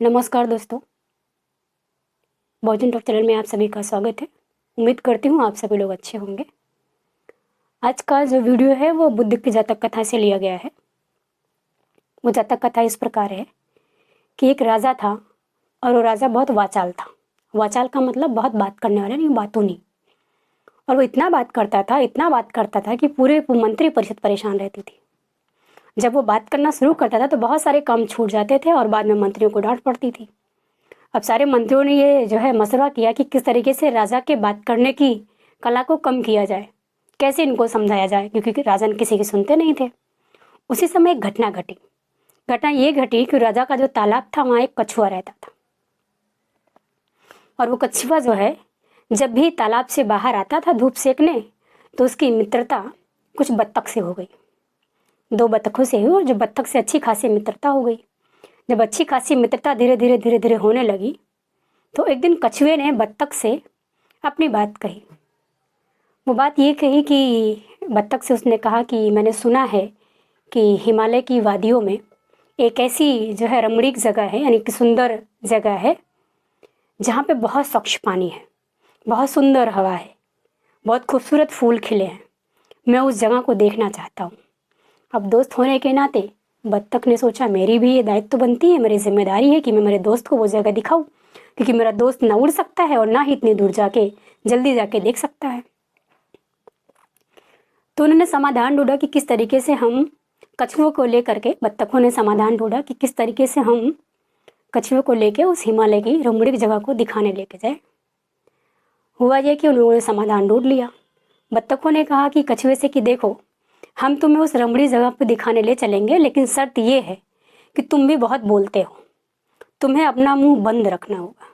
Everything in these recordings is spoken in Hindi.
नमस्कार दोस्तों, बहुजन टॉक चैनल में आप सभी का स्वागत है। उम्मीद करती हूँ आप सभी लोग अच्छे होंगे। आज का जो वीडियो है वो बुद्ध की जातक कथा से लिया गया है। वो जातक कथा इस प्रकार है कि एक राजा था और वो राजा बहुत वाचाल था। वाचाल का मतलब बहुत बात करने वाला, नहीं बातों नहीं। और वो इतना बात करता था कि पूरे मंत्री परिषद परेशान रहती थी। जब वो बात करना शुरू करता था तो बहुत सारे काम छूट जाते थे और बाद में मंत्रियों को डांट पड़ती थी। अब सारे मंत्रियों ने ये जो है मशवरा किया कि किस तरीके से राजा के बात करने की कला को कम किया जाए, कैसे इनको समझाया जाए, क्योंकि राजा किसी की सुनते नहीं थे। उसी समय एक घटना घटी। घटना ये घटी कि राजा का जो तालाब था वहाँ एक कछुआ रहता था। और वो कछुआ जो है जब भी तालाब से बाहर आता था धूप सेकने तो उसकी मित्रता कुछ बत्तख से हो गई। 2 बत्तखों से हुई और जो बत्तख से अच्छी खासी मित्रता हो गई। जब अच्छी खासी मित्रता धीरे धीरे होने लगी तो एक दिन कछुए ने बत्तख से अपनी बात कही। वो बात ये कही कि बत्तख से उसने कहा कि मैंने सुना है कि हिमालय की वादियों में एक ऐसी जो है रमणीक जगह है, यानी कि सुंदर जगह है, जहाँ पे बहुत स्वच्छ पानी है, बहुत सुंदर हवा है, बहुत खूबसूरत फूल खिले हैं। मैं उस जगह को देखना चाहता हूँ। अब दोस्त होने के नाते बत्तख ने सोचा मेरी भी ये दायित्व बनती है, मेरी जिम्मेदारी है कि मैं मेरे दोस्त को वो जगह दिखाऊं, क्योंकि मेरा दोस्त ना उड़ सकता है और ना ही इतनी दूर जाके जल्दी जाके देख सकता है। तो उन्होंने समाधान ढूंढा कि किस तरीके से हम कछुओं को लेकर के, बत्तखों ने समाधान ढूंढा कि किस तरीके से हम कछुओं को लेके उस हिमालय की रमणीक जगह को दिखाने लेके जाए। हुआ ये कि उन लोगों ने समाधान ढूंढ लिया। बत्तखों ने कहा कि कछुए से कि देखो, हम तुम्हें उस रमणीक जगह पर दिखाने ले चलेंगे, लेकिन शर्त ये है कि तुम भी बहुत बोलते हो, तुम्हें अपना मुंह बंद रखना होगा।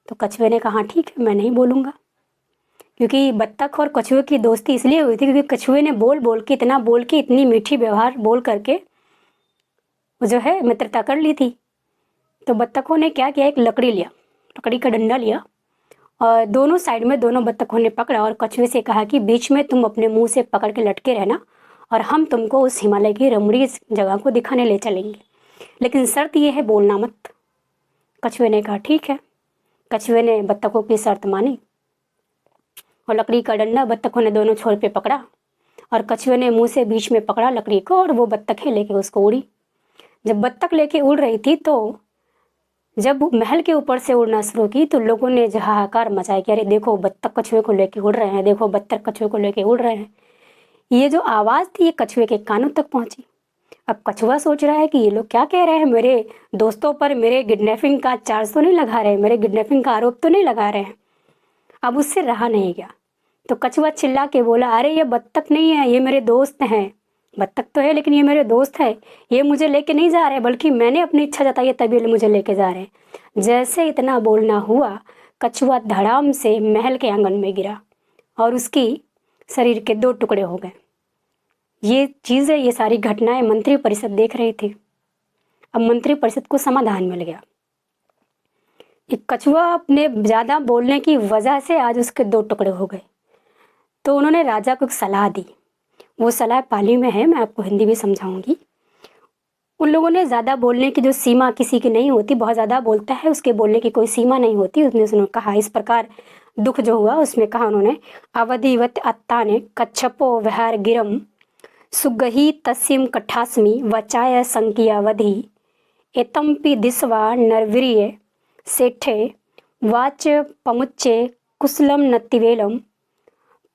तो कछुए ने कहा ठीक है, मैं नहीं बोलूँगा। क्योंकि बत्तख और कछुए की दोस्ती इसलिए हुई थी क्योंकि कछुए ने बोल के इतनी मीठी व्यवहार बोल करके जो है मित्रता कर ली थी। तो बत्तखों ने क्या किया, एक लकड़ी लिया, लकड़ी का डंडा लिया और दोनों साइड में दोनों बत्तखों ने पकड़ा और कछुए से कहा कि बीच में तुम अपने मुंह से पकड़ के लटके रहना और हम तुमको उस हिमालय की रमणीक जगह को दिखाने ले चलेंगे, लेकिन शर्त यह है बोलना मत। कछुए ने कहा ठीक है। कछुए ने बत्तखों की शर्त मानी और लकड़ी का डंडा बत्तखों ने दोनों छोर पे पकड़ा और कछुए ने मुंह से बीच में पकड़ा लकड़ी को और वो बत्तखें लेके उसको उड़ी। जब बत्तख लेके उड़ रही थी तो जब महल के ऊपर से उड़ना शुरू की तो लोगों ने जो हाहाकार मचाया कि अरे देखो बत्तख कछुए को लेके उड़ रहे हैं, देखो बत्तख कछुए को लेके उड़ रहे हैं। ये जो आवाज़ थी ये कछुए के कानों तक पहुंची। अब कछुआ सोच रहा है कि ये लोग क्या कह रहे हैं, मेरे दोस्तों पर मेरे किडनैपिंग का चार्ज तो नहीं लगा रहे हैं, मेरे किडनैपिंग का आरोप तो नहीं लगा रहे हैं। अब उससे रहा नहीं गया तो कछुआ चिल्ला के बोला अरे ये बत्तख नहीं है, ये मेरे दोस्त हैं। बत्तख तो है लेकिन ये मेरे दोस्त है, ये मुझे लेके नहीं जा रहे, बल्कि मैंने अपनी इच्छा जताई है तभी ये मुझे लेके जा रहे हैं। जैसे इतना बोलना हुआ कछुआ धड़ाम से महल के आंगन में गिरा और उसकी शरीर के 2 टुकड़े हो गए। ये चीज़ें, ये सारी घटनाएं मंत्री परिषद देख रही थी। अब मंत्री परिषद को समाधान मिल गया। एक कछुआ अपने ज़्यादा बोलने की वजह से आज उसके 2 टुकड़े हो गए। तो उन्होंने राजा को एक सलाह दी। वो सलाह पाली में है, मैं आपको हिंदी भी समझाऊंगी। उन लोगों ने ज़्यादा बोलने की जो सीमा किसी की नहीं होती, बहुत ज़्यादा बोलता है उसके बोलने की कोई सीमा नहीं होती, उसने कहा इस प्रकार दुख जो हुआ उसमें कहा उन्होंने अवधिवत अत्ता ने कच्छपो विहार गिरम सुगही तस्म कठास्मी वचाय संकियावधि एतम्पि दिस्वा नरवीर्य सेठे वाच पमुच्चे कुशलम नतिवेलम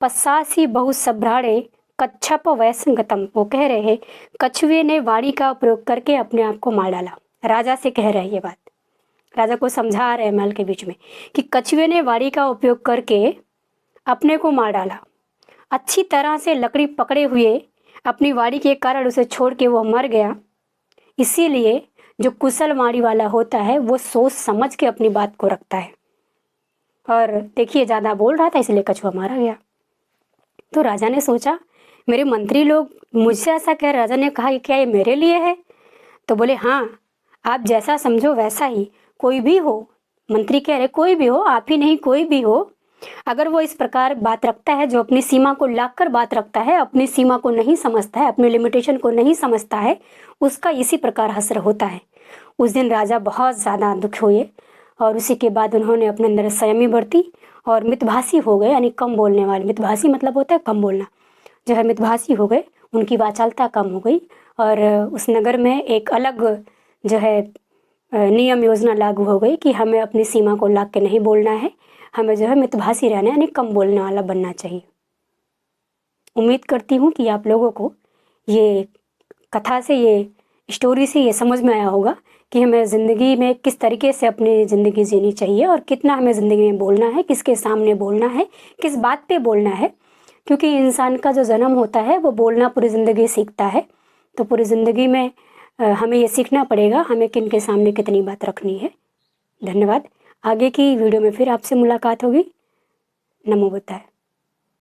पस्सासी बहुसभ्राणे कच्छप वैसंगतम। वो कह रहे हैं कछुए ने वाणी का प्रयोग करके अपने आप को मार डाला। राजा से कह रहे हैं ये बात, राजा को समझा रहे महल के बीच में कि कछुए ने वाणी का उपयोग करके अपने को मार डाला। अच्छी तरह से लकड़ी पकड़े हुए अपनी वाणी के कारण उसे छोड़ के वो मर गया। इसीलिए जो कुशल वाणी वाला होता है वो सोच समझ के अपनी बात को रखता है। और देखिए ज़्यादा बोल रहा था इसलिए कछुआ मारा गया। तो राजा ने सोचा मेरे मंत्री लोग मुझसे ऐसा कह, राजा ने कहा क्या ये मेरे लिए है? तो बोले हाँ, आप जैसा समझो वैसा ही, कोई भी हो। मंत्री कह रहे कोई भी हो, आप ही नहीं कोई भी हो, अगर वो इस प्रकार बात रखता है, जो अपनी सीमा को लाकर बात रखता है, अपनी सीमा को नहीं समझता है, अपने लिमिटेशन को नहीं समझता है, उसका इसी प्रकार असर होता है। उस दिन राजा बहुत ज़्यादा दुखी हुए और उसी के बाद उन्होंने अपने अंदर संयमी बरती और मितभाषी हो गए, यानी कम बोलने वाले। मितभाषी मतलब होता है कम बोलना, जो है मितभाषी हो गए, उनकी वाचालता कम हो गई और उस नगर में एक अलग जो है नियम योजना लागू हो गई कि हमें अपनी सीमा को लाग के नहीं बोलना है, हमें जो है मितभाषी रहना है, यानी कम बोलने वाला बनना चाहिए। उम्मीद करती हूँ कि आप लोगों को ये कथा से, ये स्टोरी से ये समझ में आया होगा कि हमें ज़िंदगी में किस तरीके से अपनी ज़िंदगी जीनी चाहिए और कितना हमें ज़िंदगी में बोलना है, किसके सामने बोलना है, किस बात पे बोलना है। क्योंकि इंसान का जो जन्म होता है वो बोलना पूरी ज़िंदगी सीखता है, तो पूरी ज़िंदगी में हमें ये सीखना पड़ेगा हमें किन के सामने कितनी बात रखनी है। धन्यवाद। आगे की वीडियो में फिर आपसे मुलाकात होगी। नमो बुद्धाय।